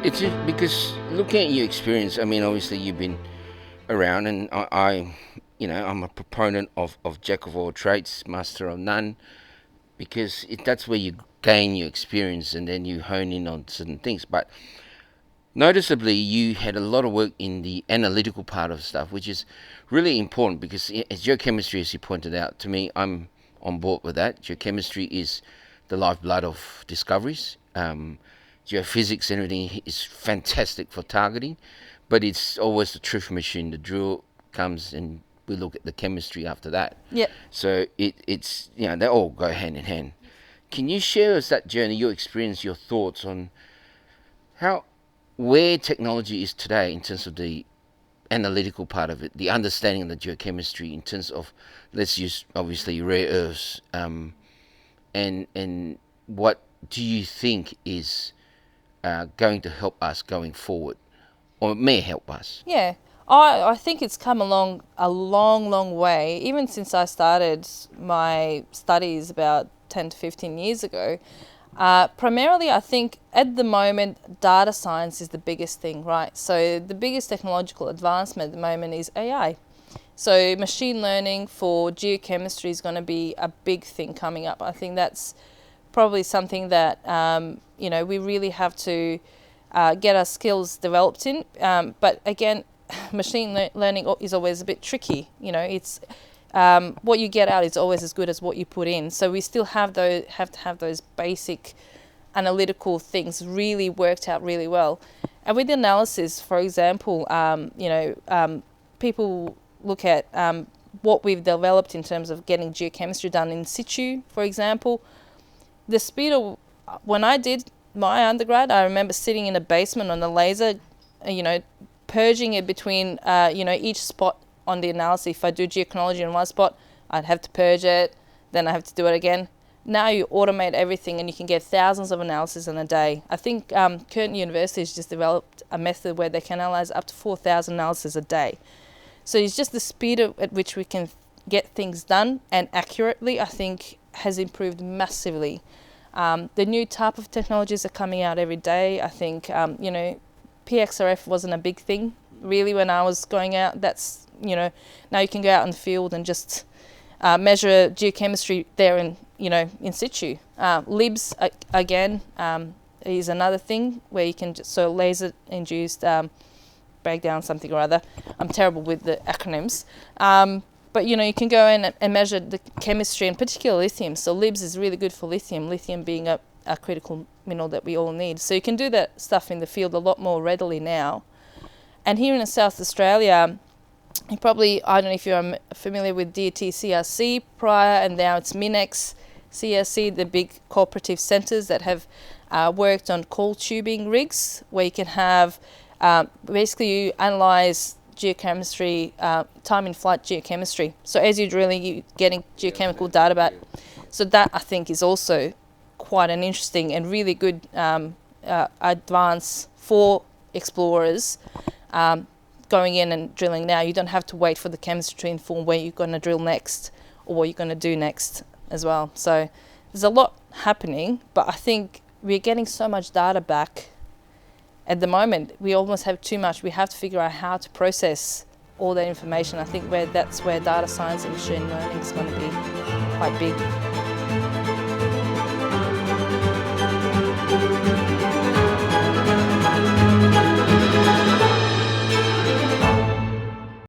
Because looking at your experience, I mean, obviously you've been around, and I'm a proponent of jack of all trades, master of none, because that's where you gain your experience and then you hone in on certain things. But noticeably, you had a lot of work in the analytical part of stuff, which is really important because as geochemistry, as you pointed out to me, I'm on board with that. Geochemistry is the lifeblood of discoveries. Geophysics and everything is fantastic for targeting, but it's always the truth machine. The drill comes and we look at the chemistry after that. Yeah. So it's they all go hand in hand. Can you share us that journey, your experience, your thoughts on how where technology is today in terms of the analytical part of it, the understanding of the geochemistry in terms of, let's use obviously rare earths, and what do you think is going to help us going forward, or may help us? Yeah, I think it's come along a long, long way, even since I started my studies about 10 to 15 years ago. Primarily, I think at the moment, data science is the biggest thing, right? So the biggest technological advancement at the moment is AI. So machine learning for geochemistry is going to be a big thing coming up. I think that's probably something that we really have to get our skills developed in. But again, machine learning is always a bit tricky. It's what you get out is always as good as what you put in. So we still have to have those basic analytical things really worked out really well. And with analysis, for example, people look at what we've developed in terms of getting geochemistry done in situ, for example. The speed of when I did my undergrad, I remember sitting in a basement on the laser, purging it between, each spot on the analysis. If I do geochronology in one spot, I'd have to purge it, then I have to do it again. Now you automate everything and you can get thousands of analyses in a day. I think Curtin University has just developed a method where they can analyze up to 4,000 analyses a day. So it's just the speed at which we can get things done and accurately, I think, has improved massively. The new type of technologies are coming out every day. I think, PXRF wasn't a big thing really when I was going out. That's, now you can go out in the field and just measure geochemistry there in situ. LIBS, again, is another thing where you can so laser-induced breakdown something or other. I'm terrible with the acronyms. But you can go in and measure the chemistry, and particularly lithium. So LIBS is really good for lithium being a critical mineral that we all need. So you can do that stuff in the field a lot more readily now. And here in South Australia, you probably, I don't know if you're familiar with DAT CRC prior, and now it's Minex CRC, the big cooperative centres that have worked on coal tubing rigs, where you can have, basically you analyse geochemistry, time in flight geochemistry. So as you're drilling, you're getting geochemical data back. So that, I think, is also quite an interesting and really good advance for explorers going in and drilling now. You don't have to wait for the chemistry to inform where you're going to drill next or what you're going to do next as well. So there's a lot happening, but I think we're getting so much data back. At the moment, we almost have too much. We have to figure out how to process all that information. I think that's where data science and machine learning is going to be quite big.